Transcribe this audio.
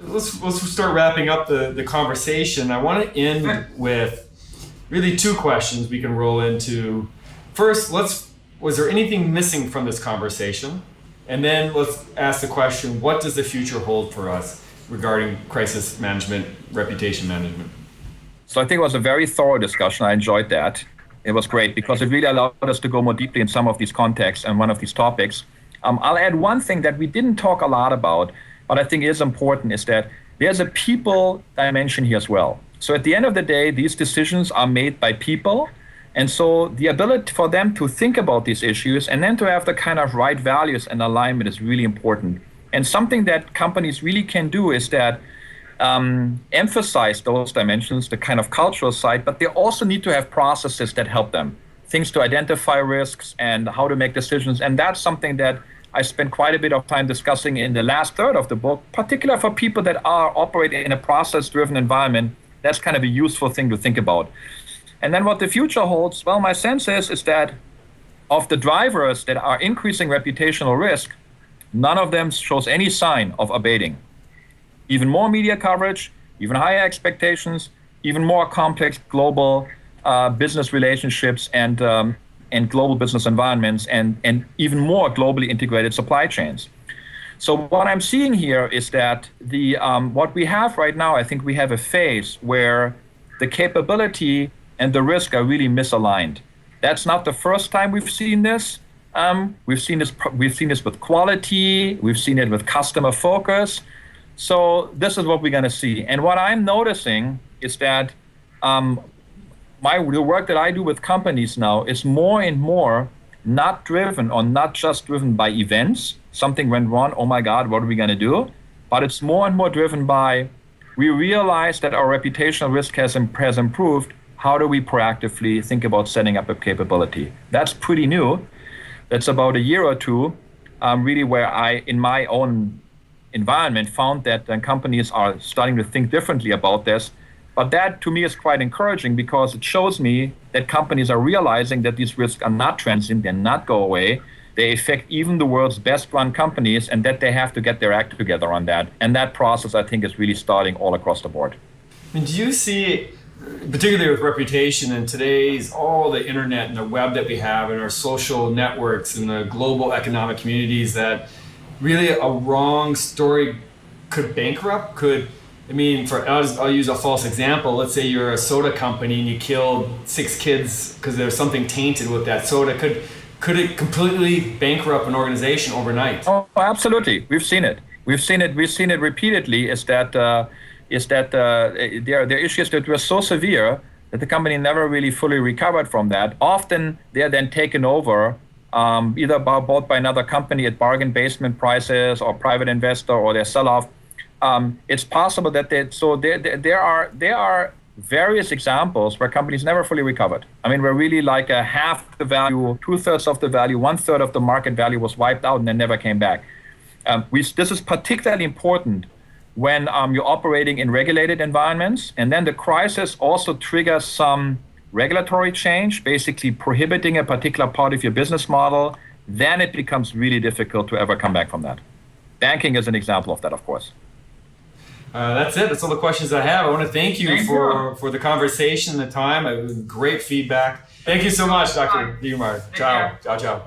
Let's start wrapping up the conversation. I want to end with really two questions we can roll into. First, was there anything missing from this conversation? And then let's ask the question, what does the future hold for us regarding crisis management, reputation management? So I think it was a very thorough discussion. I enjoyed that. It was great because it really allowed us to go more deeply in some of these contexts and one of these topics. I'll add one thing that we didn't talk a lot about, but I think is important, is that there's a people dimension here as well. So at the end of the day, these decisions are made by people. And so the ability for them to think about these issues and then to have the kind of right values and alignment is really important. And something that companies really can do is that emphasize those dimensions, the kind of cultural side, but they also need to have processes that help them. Things to identify risks and how to make decisions. And that's something that I spent quite a bit of time discussing in the last third of the book, particularly for people that are operating in a process-driven environment. That's kind of a useful thing to think about. And then what the future holds, well, my sense is that of the drivers that are increasing reputational risk, none of them shows any sign of abating. Even more media coverage, even higher expectations, even more complex global business relationships and global business environments, and even more globally integrated supply chains. So what I'm seeing here is that what we have right now, I think we have a phase where the capability and the risk are really misaligned. That's not the first time we've seen this. We've seen this with quality. We've seen it with customer focus. So this is what we're going to see. And what I'm noticing is that the work that I do with companies now is more and more not just driven by events. Something went wrong. Oh my God, what are we going to do? But it's more and more driven by, we realize that our reputational risk has improved. How do we proactively think about setting up a capability? That's pretty new. That's about a year or two, really where I, in my own environment, found that companies are starting to think differently about this. But that, to me, is quite encouraging because it shows me that companies are realizing that these risks are not transient, they not go away. They affect even the world's best-run companies, and that they have to get their act together on that. And that process, I think, is really starting all across the board. And do you see, particularly with reputation and today's all the internet and the web that we have and our social networks and the global economic communities, that really a wrong story could bankrupt? I'll use a false example. Let's say you're a soda company and you killed 6 kids because there's something tainted with that soda. Could it completely bankrupt an organization overnight? Oh, absolutely. We've seen it. We've seen it repeatedly. Is that there are issues that were so severe that the company never really fully recovered from that. Often they're then taken over either bought by another company at bargain basement prices or private investor, or they sell off. It's possible that there are various examples where companies never fully recovered. I mean, where really like a half the value, 2/3 of the value, 1/3 of the market value was wiped out and then never came back. This is particularly important when you're operating in regulated environments, and then the crisis also triggers some regulatory change, basically prohibiting a particular part of your business model. Then it becomes really difficult to ever come back from that. Banking is an example of that, of course. That's it. That's all the questions I have. I want to thank you for the conversation, the time. Great feedback. Thank you so much, Dr. Diermeier. Ciao. Ciao, ciao.